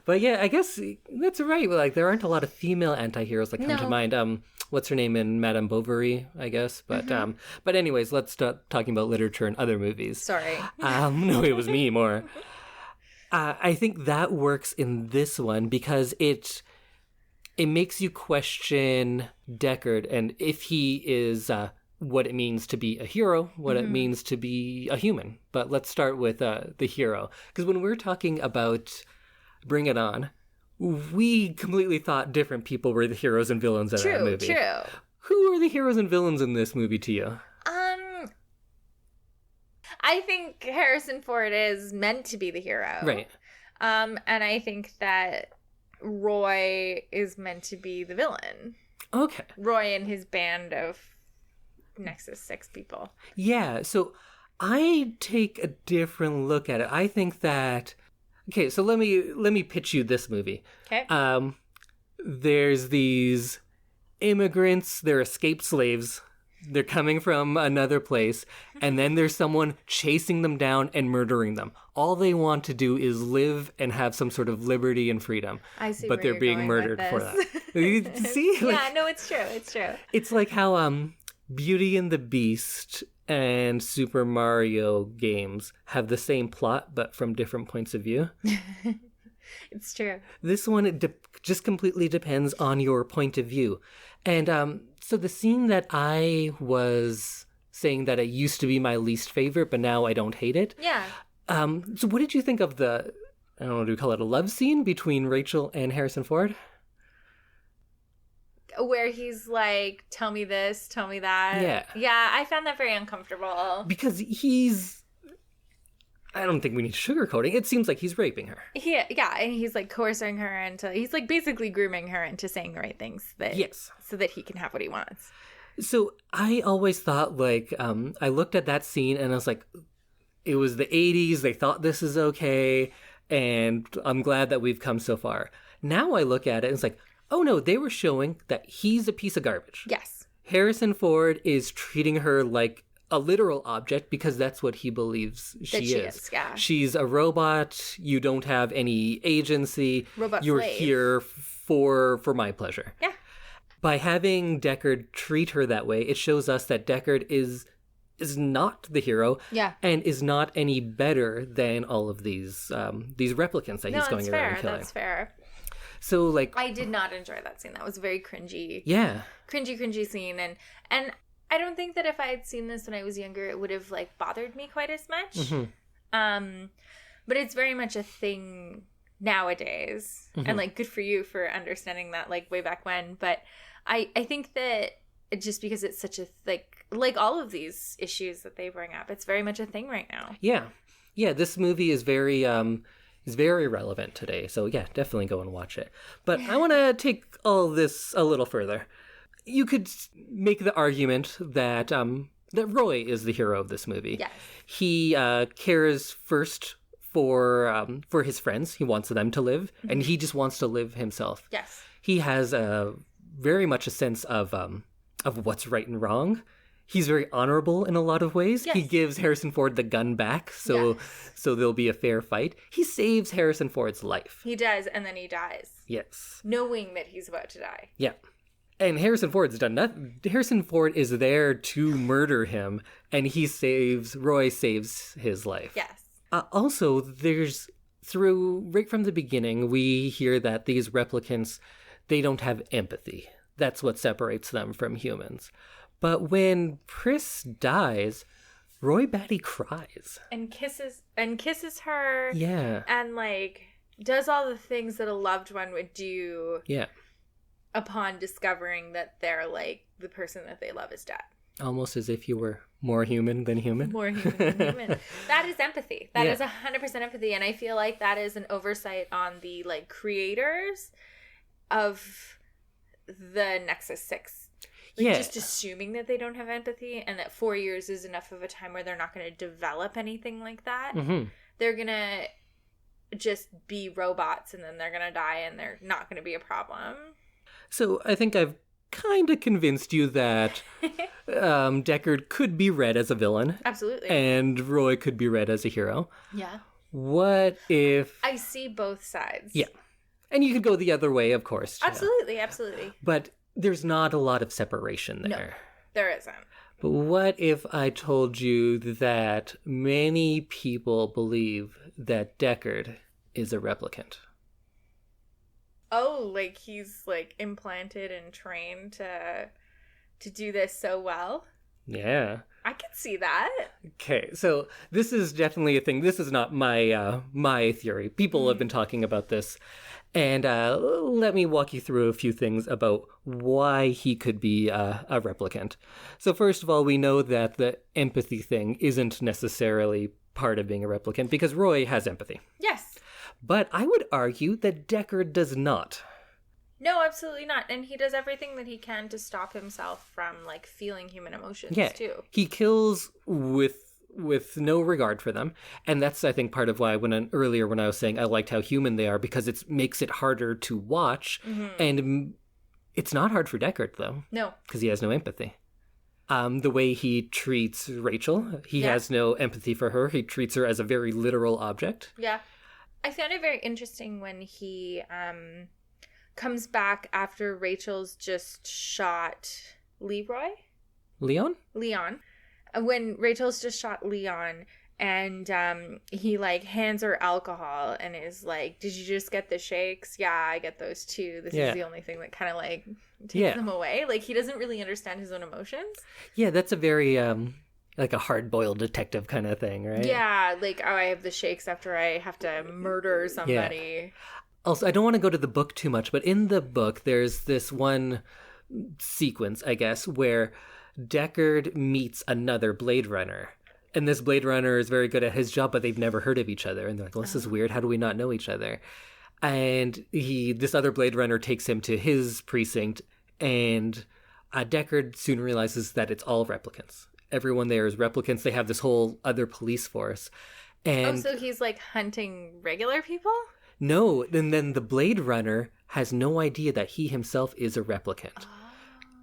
But yeah, I guess that's right. Like, there aren't a lot of female anti-heroes that come to No. mind. What's her name in Madame Bovary, I guess. But anyways, let's start talking about literature and other movies. Sorry. No, it was me more. I think that works in this one because it makes you question Deckard and if he is what it means to be a hero, what it means to be a human. But let's start with the hero. Because when we're talking about Bring It On, we completely thought different people were the heroes and villains in that movie. True. Who are the heroes and villains in this movie to you? I think Harrison Ford is meant to be the hero. Right. And I think that Roy is meant to be the villain. Okay. Roy and his band of Nexus 6 people. Yeah, so I take a different look at it. I think that okay, so let me pitch you this movie. Okay. There's these immigrants, they're escaped slaves They're coming from another place, and then there's someone chasing them down and murdering them. All they want to do is live and have some sort of liberty and freedom. I see but where they're you're being going murdered with for this. that. You see? Like, Yeah, no, it's true. It's true. it's like how Beauty and the Beast and Super Mario games have the same plot, but from different points of view. It's true. This one, just completely depends on your point of view. And so the scene that I was saying that it used to be my least favorite, but now I don't hate it. Yeah. So what did you think of the, I don't know, do we call it a love scene between Rachel and Harrison Ford? Where he's like, tell me this, tell me that. Yeah. Yeah, I found that very uncomfortable. Because I don't think we need sugarcoating. It seems like he's raping her. Yeah, and he's like coercing her he's like basically grooming her into saying the right things Yes. so that he can have what he wants. So I always thought, like, I looked at that scene and I was like, it was the 80s. They thought this is okay. And I'm glad that we've come so far. Now I look at it and it's like, oh no, they were showing that he's a piece of garbage. Yes. Harrison Ford is treating her like a literal object because that's what he believes she is. Yeah. She's a robot. You don't have any agency. Robot You're slave. here for my pleasure. Yeah. By having Deckard treat her that way, it shows us that Deckard is not the hero. Yeah. And is not any better than all of these replicants that he's going around killing. That's fair. So, like, I did not enjoy that scene. That was a very cringy. Yeah. Cringy scene. And I don't think that if I had seen this when I was younger, it would have, like, bothered me quite as much. Mm-hmm. But it's very much a thing nowadays. Mm-hmm. And, like, good for you for understanding that, like, way back when. But I think that just because it's such a, like all of these issues that they bring up, it's very much a thing right now. Yeah. Yeah, this movie is very relevant today. So yeah, definitely go and watch it. But I want to take all this a little further. You could make the argument that that Roy is the hero of this movie. Yes. He cares first for his friends. He wants them to live, and he just wants to live himself. Yes. He has very much a sense of what's right and wrong. He's very honorable in a lot of ways. Yes. He gives Harrison Ford the gun back, so there'll be a fair fight. He saves Harrison Ford's life. He does, and then he dies. Yes. Knowing that he's about to die. Yeah. And Harrison Ford's done nothing. Harrison Ford is there to murder him, and Roy saves his life. Yes. Also, right from the beginning, we hear that these replicants, they don't have empathy. That's what separates them from humans. But when Pris dies, Roy Batty cries. And kisses her. Yeah. And, like, does all the things that a loved one would do. Yeah. Upon discovering that they're, like, the person that they love is dead. Almost as if you were more human than human. More human than human. That is empathy. That Yeah. is 100% empathy. And I feel like that is an oversight on the, like, creators of the Nexus 6. Like, Yeah. just assuming that they don't have empathy and that 4 years is enough of a time where they're not going to develop anything like that. Mm-hmm. They're going to just be robots and then they're going to die and they're not going to be a problem. So I think I've kind of convinced you that Deckard could be read as a villain. Absolutely. And Roy could be read as a hero. Yeah. What if... I see both sides. Yeah. And you could go the other way, of course. too. Absolutely. But there's not a lot of separation there. No, there isn't. But what if I told you that many people believe that Deckard is a replicant? Oh, like he's like implanted and trained to do this so well? Yeah. I can see that. Okay, so this is definitely a thing. This is not my theory. People have been talking about this. And let me walk you through a few things about why he could be a replicant. So first of all, we know that the empathy thing isn't necessarily part of being a replicant because Roy has empathy. Yes. But I would argue that Deckard does not. No, absolutely not. And he does everything that he can to stop himself from like feeling human emotions too. He kills with no regard for them. And that's, I think, part of why earlier when I was saying I liked how human they are, because it makes it harder to watch. Mm-hmm. And it's not hard for Deckard, though. No. Because he has no empathy. The way he treats Rachel, he Yeah. has no empathy for her. He treats her as a very literal object. Yeah. I found it very interesting when he comes back after Rachel's just shot Leon. When Rachel's just shot Leon, and he like hands her alcohol and is like, "Did you just get the shakes? Yeah, I get those too. This is the only thing that kind of like takes them away." Like, he doesn't really understand his own emotions. Yeah, that's a very like a hard-boiled detective kind of thing, right? Yeah, like, oh, I have the shakes after I have to murder somebody. Also, I don't want to go to the book too much, but in the book, there's this one sequence, I guess, where Deckard meets another Blade Runner. And this Blade Runner is very good at his job, but they've never heard of each other. And they're like, well, this is weird. How do we not know each other? And this other Blade Runner takes him to his precinct, and Deckard soon realizes that it's all replicants. Everyone there is replicants. They have this whole other police force. And so he's like hunting regular people? no, and then the Blade Runner has no idea that he himself is a replicant.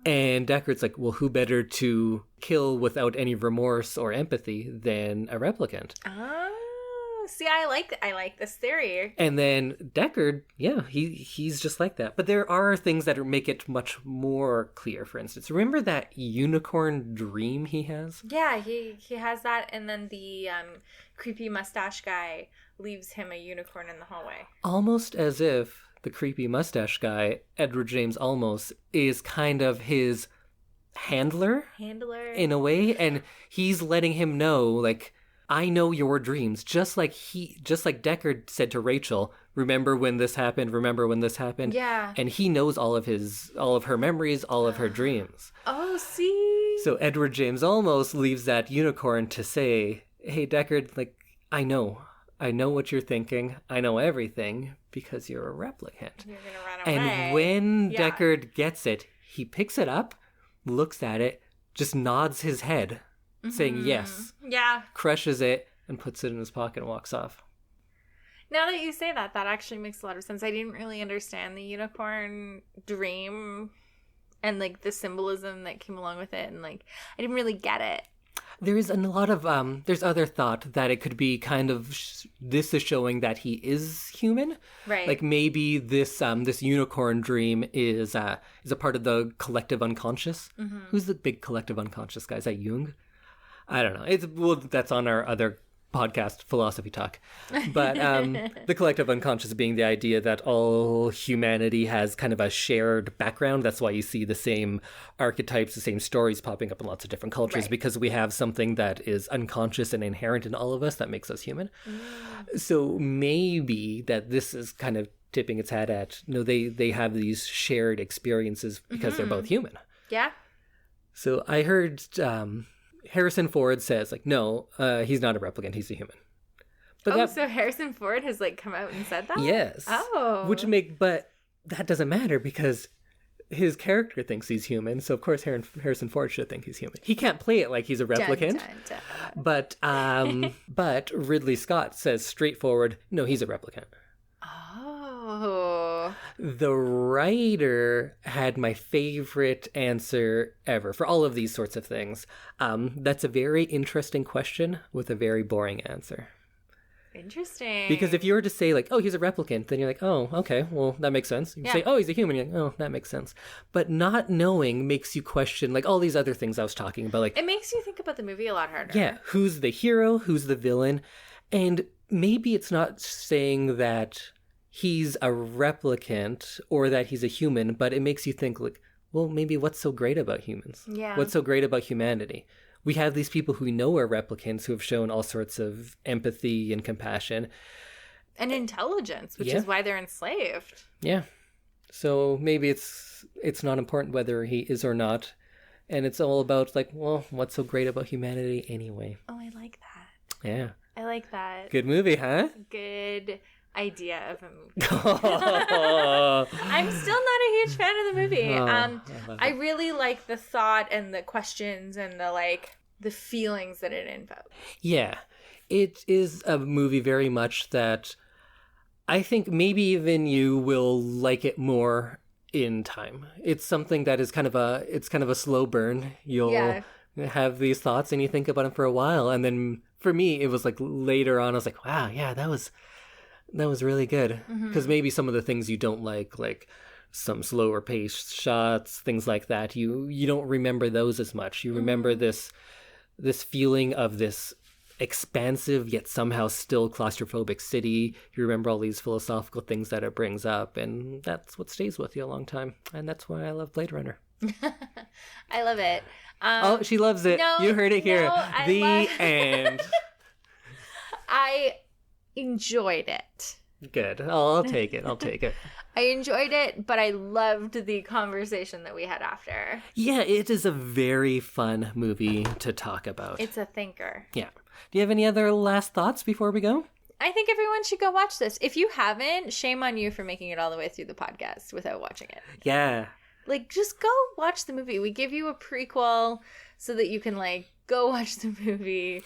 And Deckard's like, well, who better to kill without any remorse or empathy than a replicant? Oh, see, I like this theory. And then Deckard, yeah, he's just like that. But there are things that make it much more clear. For instance, remember that unicorn dream he has? Yeah, he has that, and then the creepy mustache guy leaves him a unicorn in the hallway. Almost as if the creepy mustache guy, Edward James Olmos, is kind of his handler in a way, and he's letting him know, like, I know your dreams, just like Deckard said to Rachel, remember when this happened, Yeah. and he knows all of her memories, all of her dreams. Oh, see. So Edward James Olmos leaves that unicorn to say, hey Deckard, like, I know what you're thinking, I know everything, because you're a replicant. You're gonna run away. And when Deckard gets it, he picks it up, looks at it, just nods his head, saying yes. Yeah. Crushes it, and puts it in his pocket and walks off. Now that you say that actually makes a lot of sense. I didn't really understand the unicorn dream and like the symbolism that came along with it, and like I didn't really get it. There's a lot of there's other thought that it could be kind of this is showing that he is human, Right. Like maybe this this unicorn dream is a part of the collective unconscious. Who's the big collective unconscious guy? Is that Jung? I don't know. That's on our other podcast, Philosophy Talk. But the collective unconscious being the idea that all humanity has kind of a shared background. That's why you see the same archetypes, the same stories popping up in lots of different cultures, Right. because we have something that is unconscious and inherent in all of us that makes us human. So maybe that this is kind of tipping its hat at, no, they have these shared experiences because they're both human. Yeah. So I heard Harrison Ford says, like, no, he's not a replicant, he's a human. But So Harrison Ford has like come out and said that? yes. Oh. But that doesn't matter because his character thinks he's human, so of course Harrison Ford should think he's human. He can't play it like he's a replicant. Dun, dun, dun. But Ridley Scott says straightforward, no, he's a replicant. Oh. The writer had my favorite answer ever for all of these sorts of things. That's a very interesting question with a very boring answer. Interesting. Because if you were to say, like, oh, he's a replicant, then you're like, oh, okay, well, that makes sense. You say, oh, he's a human, you're like, oh, that makes sense. But not knowing makes you question, like, all these other things I was talking about. Like, it makes you think about the movie a lot harder. yeah, who's the hero? Who's the villain? And maybe it's not saying that he's a replicant or that he's a human, but it makes you think, like, well, maybe what's so great about humans? Yeah. What's so great about humanity? We have these people who we know are replicants who have shown all sorts of empathy and compassion. And intelligence, which is why they're enslaved. Yeah. So maybe it's not important whether he is or not. And it's all about, like, well, what's so great about humanity anyway? Oh, I like that. Yeah. I like that. Good movie, huh? Good idea of a movie. Oh. I'm still not a huge fan of the movie. Oh, I really like the thought and the questions and the feelings that it invokes. Yeah. It is a movie very much that I think maybe even you will like it more in time. It's something that is kind of a slow burn. You'll have these thoughts and you think about them for a while. And then for me, it was like later on, I was like, wow, yeah, that was really good. Because maybe some of the things you don't like some slower paced shots, things like that, you don't remember those as much. You remember this feeling of this expansive yet somehow still claustrophobic city. You remember all these philosophical things that it brings up, and that's what stays with you a long time. And that's why I love Blade Runner. I love it. Oh, she loves it. No, You heard it here. no, End. I enjoyed it. Good. I'll take it. I enjoyed it, but I loved the conversation that we had after. Yeah, it is a very fun movie to talk about. It's a thinker. Yeah. Do you have any other last thoughts before we go? I think everyone should go watch this. If you haven't, shame on you for making it all the way through the podcast without watching it. Yeah. Like, just go watch the movie. We give you a prequel so that you can, like, go watch the movie.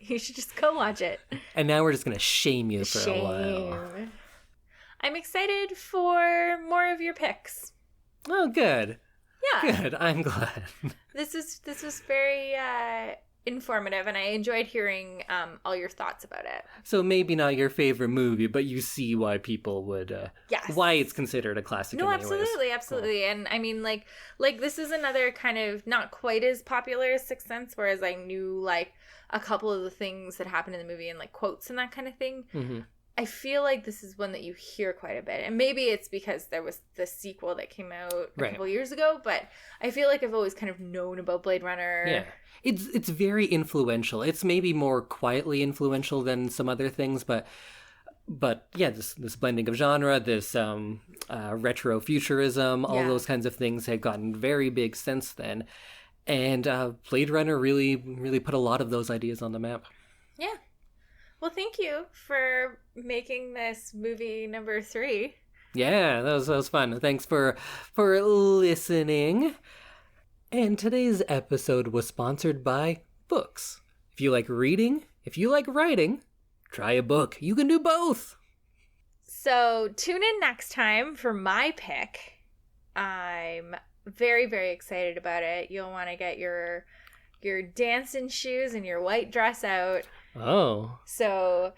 You should just go watch it. And now we're just going to shame you for a while. I'm excited for more of your picks. Oh, good. Yeah. Good. I'm glad. This was very informative, and I enjoyed hearing all your thoughts about it. So maybe not your favorite movie, but you see why people would, yes, why it's considered a classic. No, in many ways. absolutely. Cool. And I mean, like this is another kind of not quite as popular as Sixth Sense, whereas I knew like a couple of the things that happened in the movie and like quotes and that kind of thing. Mm-hmm. I feel like this is one that you hear quite a bit. And maybe it's because there was the sequel that came out a couple years ago, but I feel like I've always kind of known about Blade Runner. Yeah. It's very influential. It's maybe more quietly influential than some other things, but yeah, this blending of genre, this retro futurism, all those kinds of things have gotten very big since then. And Blade Runner really put a lot of those ideas on the map. Yeah. Well, thank you for making this movie number 3. Yeah, that was fun. Thanks for listening. And today's episode was sponsored by books. If you like reading, if you like writing, try a book. You can do both. So tune in next time for my pick. I'm very, very excited about it. You'll want to get your dancing shoes and your white dress out. Oh. So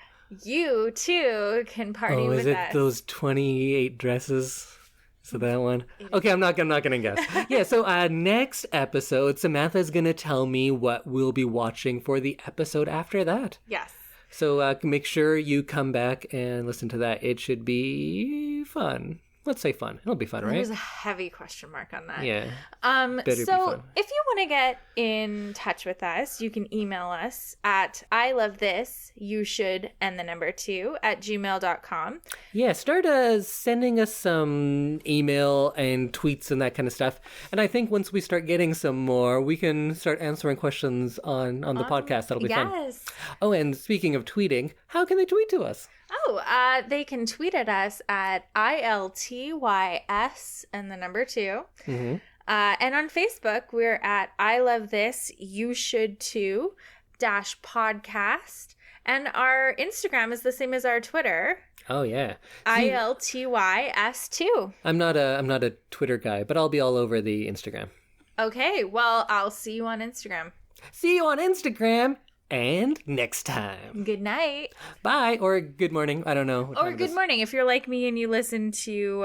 you too can party with us. Oh, is it those 28 dresses? So that one? Okay, I'm not gonna guess. Yeah, so next episode, Samantha's gonna tell me what we'll be watching for the episode after that. Yes. So make sure you come back and listen to that. It should be fun. Let's say fun. It'll be fun, right? There's a heavy question mark on that. Yeah. So if you want to get in touch with us, you can email us at ilovethisyouShould2@gmail.com. Yeah, start sending us some email and tweets and that kind of stuff. And I think once we start getting some more, we can start answering questions on the podcast. That'll be fun. Yes. Oh, and speaking of tweeting, how can they tweet to us? Oh, they can tweet at us at ILTYS and the number 2. Mm-hmm. And on Facebook, we're at I Love This, You Should Too _podcast. And our Instagram is the same as our Twitter. Oh, yeah. ILTYS2. I'm not a Twitter guy, but I'll be all over the Instagram. Okay, well, I'll see you on Instagram. See you on Instagram. And next time. Good night. Bye. Or good morning. I don't know. Or good morning if you're like me and you listen to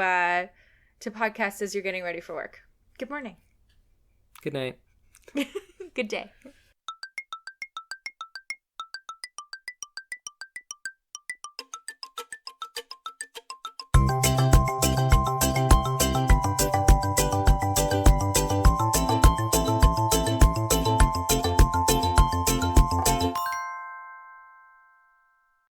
podcasts as you're getting ready for work. Good morning. Good night. Good day.